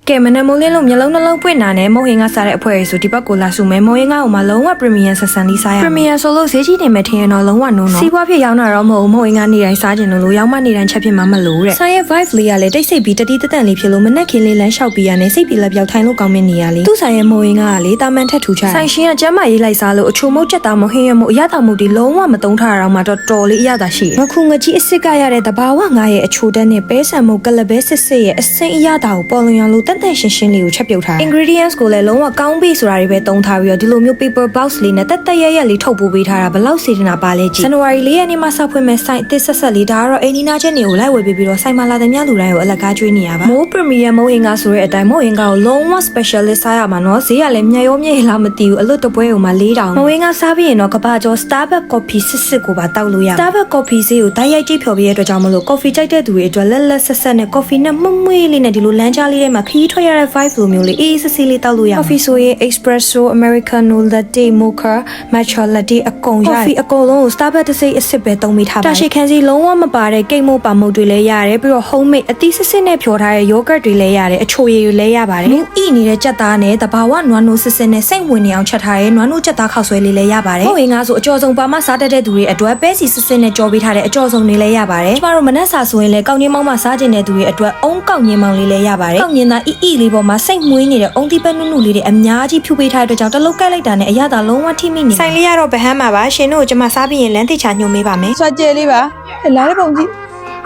ကဲမနက်မိုးလင်းလို့မျက်လုံးနှလုံးပွင့်တာနဲ့မိုးဟင်းကစားတဲ့အဖွဲရဆိုဒီဘက်ကိုလာစုမယ်မိုးဟင်းကဟိုမှာလုံးဝ premium ဆက်ဆန်လေးစားရ premium ဆိုလို့ဈေးကြီးနေမယ်ထင်ရင်တော့လုံးဝနိုးနော်စီးပွားဖြစ်ရောင်းတာတော့မဟုတ်ဘူးမိုးဟင်းကနေတိုင်းစားကျင်လို့ရောင်းမနေတိုင်းချက်ဖြစ်မှမလို့တဲ့ဆိုင်ရဲ့ vibe လေးကလည်းတိတ်ဆိတ်ပြီးတတိတတန့်လေးဖြစ်လို့မနက်ခင်းလေးလမ်းလျှောက်ပြီးရနေစိတ်ပြေလက်ပြောက်ထိုင်လို့ကောင်းမနေရလေသူ့ဆိုင်ရဲ့မိုးဟင်းကလေတာမန်ထက်ထူချဆိုင်ရှင်ကကျမ်းမာရေးလိုက်စားလို့အချိုမုတ်ချက်သားမိုးဟင်းရမို့အရသာမှုဒီလုံးဝမတုံးထားတာတော့မှတော့တော်လေးအရသာရှိငခုငကြီးအစ်စ်ကရတဲ့တဘာဝငါရဲ့အချိုတက်နဲ့ပဲဆန်မှုကလဘဲစစ်စစ်ရဲ့အစိမ်းအရသာကိုပေါ်လွင်အောင်လို့တန်တန်ရှင်းရှင်းလေးကိုချက်ပြုတ်ထား ingredients ကိုလည်းလုံးဝကောင်းပြီဆိုတာတွေပဲတုံးထားပြီးတော့ဒီလိုမျိုး paper box လေးနဲ့တက်ရလေးထုတ်ပိုးပေးထားတာဘယ်လောက်စေတနာပါလဲကြည့် January 4 ရက်နေ့မှာစဖွင့်မဲ့ site အသစ်ဆက်လေးဒါကတော့အိန္ဒိနာချက်တွေကိုလိုက်ဝယ်ပေးပြီးတော့ဆိုင်မှာလာတဲ့မြလူတိုင်းကိုအလကားကျွေးနေရပါမိုး premium မိုးအင်္ဂါဆိုတဲ့အတိုင်းမိုးအင်္ဂါကိုလုံးဝ specialist စားရမှာနော်ဈေးကလည်းမြတ်ရောမြတ်လားမသိဘူးအလွတ်တပွဲကိုမှ4000မိုးအင်္ဂါစားပြီးရင်တော့ကဘာကျော် Starbucks coffee စစ်ကိုပါတောက်လို့ရ Starbucks coffee ဈေးကိုတိုက်ရိုက်ကြည့်ဖြော်ပေးရတဲ့အတွက်ကြောင့်မလို့ coffee ကြိုက်တဲ့သူတွေအတွက်လက်ဆက်နဲ့ coffee နဲ့မှုမွေးလေးနဲ့ဒီလိုလမ်းကြားလေးထဲမှာခရီးထွက်ရတဲ့ vibe လိုမျိုးလေးအေးစစ်စစ်လေးတောက်လို့ရ coffee ဆိုရင် espresso americano latte mocha matcha latte အကုန်ရတယ် coffee အကုန်လုံးကို Starbucks တစ်စိမ့်အစ်စ်ပဲသုံးမိထားပါတယ်တာရှိခန်းစီလုံးဝမပါတဲ့ကိတ်မို့ပါမုတ်တွေလည်းရတယ်ပြီးတော့ homemade အသီးစစ်နဲ့ဖြော်ထားတဲ့ yogurt တွေလည်းရတယ်အချိုရည်တွေလည်းရပါတယ်နူးဣနေတဲ့ကြက်သားနဲ့တဘာဝနွားနိုးစစ်နဲ့စိတ်ဝင်နေအောင်ချက်ထားတဲ့နွားနိုးကြက်သားခောက်ဆွဲလေးလည်းရပါတယ်ဟုတ်ရင်ငါဆိုအကျော်ဆုံးပါမစားတတ်တဲ့သူတွေအတွက်ပဲစီစစ်နဲ့ကြော်ပေးထားတဲ့အကျော်ဆုံးတွေလည်းရပါတယ်ကျမတို့မနက်စာဆိုရင်လည်းကောက်ငင်းမောင်းမှစားကျင်တဲ့သူတွေအတွက်အုံးကောက်ငင်းမောင်းလေးလည်းရပါတယ်ကောက်ငင်းသားဣလေးပေါ်မှာစိတ်မွေးနေတဲ့အုံးတိပတ်နုနုလေးတွေအများကြီးဖြူပေးထားတဲ့အတွက်ကြောင့်တလုတ်ကက်လိုက်တာနဲ့အရသာလုံးဝထိမိနေဆိုင်လေးရတော့ဗဟန်းမှာပါရှင်တို့ကျမစားပြီးရင်လမ်းတိချာညှို့မေးပါမယ် ဆွာကျဲလေးပါလာတဲ့ပုံကြည့်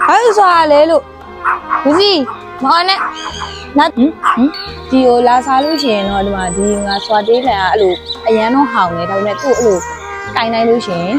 ဘာလို့ဆွာလဲလို့ဘူးစီမောင်နဲ့နော်ဒီကိုလာစားလို့ရှိရင်တော့ဒီမှာဒီငါဆွာတေးခံကအဲ့လိုအရန်တော့ဟောင်းနေဒါပေမဲ့သူ့အဲ့လိုကင်နိုင်လို့ရှိရင်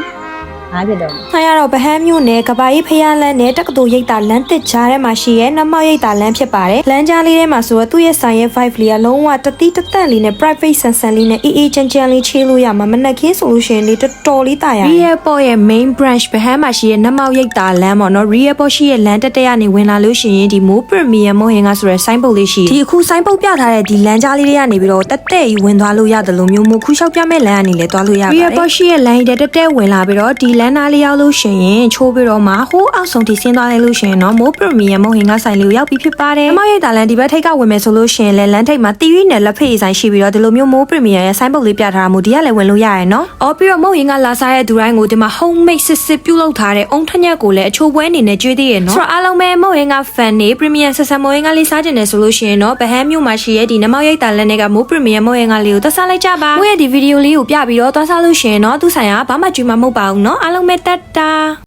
အားဖြစ်တော့ဆိုင်ရတော့ဗဟန်းမြို့နယ်ကဘာကြီးဖျားလန်းနဲ့တက္ကသိုလ်ရိပ်သာလမ်းတစ်ကြားထဲမှာရှိရဲနမောက်ရိပ်သာလမ်းဖြစ်ပါတယ်လမ်းကြားလေးထဲမှာဆိုတော့သူ့ရဲ့ဆိုင်ရဲ့ vibe လေးကလုံးဝတတိတတန့်လေးနဲ့ private ဆန်ဆန်လေးနဲ့အေးအေးချမ်းချမ်းလေးချေးလို့ရမှာမနက်ခင်းဆိုလို့ရှိရင်လေတော်တော်လေးတာရတယ် Real Port ရဲ့ main branch ဗဟန်းမှာရှိရဲနမောက်ရိပ်သာလမ်းပေါ့နော် Real Port ရှိရဲ့လမ်းတက်ကနေဝင်လာလို့ရှိရင်ဒီ Mo Premium မိုးဟင်ကဆိုရဲဆိုင်းပုတ်လေးရှိဒီအခုဆိုင်းပုတ်ပြထားတဲ့ဒီလမ်းကြားလေးတွေကနေပြီးတော့တက်ကြီးဝင်သွားလို့ရတယ်လို့မျိုးမို့ခူးလျှောက်ပြမဲ့လမ်းကနေလည်းသွားလို့ရပါတယ် Real Port ရှိရဲ့လမ်းကြီးတက်ဝင်လာပြီးတော့ဒီလမ်းသားလေးရောက်လို့ရှင်ရင်ချိုးပြီးတော့မှဟိုးအောက်ဆုံးထိဆင်းသွားလိုက်လို့ရှင်เนาะမိုး premium မုံဟင်ကဆိုင်လေးကိုရောက်ပြီးဖြစ်ပါတယ်။မောက်ရိပ်သာလန်ဒီဘက်ထိပ်ကဝင်မယ်ဆိုလို့ရှင်လဲလမ်းထိပ်မှာတီရီနဲ့လက်ဖေးဆိုင်ရှိပြီးတော့ဒီလိုမျိုးမိုး premium ရဲ့ဆိုင်းပုတ်လေးပြထားတာမို့ဒီကလည်းဝင်လို့ရရယ်เนาะ။အော်ပြီးတော့မုံဟင်ကလာစားတဲ့သူတိုင်းကိုဒီမှာ homemade စစ်ပြုတ်လုပ်ထားတဲ့အုံထညက်ကိုလည်းအချိုးပွဲအနေနဲ့ကျွေးသေးရယ်เนาะ။ဆိုတော့အားလုံးပဲမုံဟင်က fan နေ premium ဆက်ဆံမုံဟင်ကလေးစားကျင်တယ်ဆိုလို့ရှင်เนาะဗဟန်းမြို့မှာရှိရဲ့ဒီနမောက်ရိပ်သာလန်တွေကမိုး premium မုံဟင်ကလေးကိုသက်စားလိုက်ကြပါ။မို့ရဲ့ဒီဗီဒီယိုလေးကိုပြပြီးတော့သွားစားလို့ရှင်เนาะသူဆိုင်ကဘာမှကြွေးမှာမဟုတ်ပါဘူးเนาะ။အားလုံးပဲတတ်တာ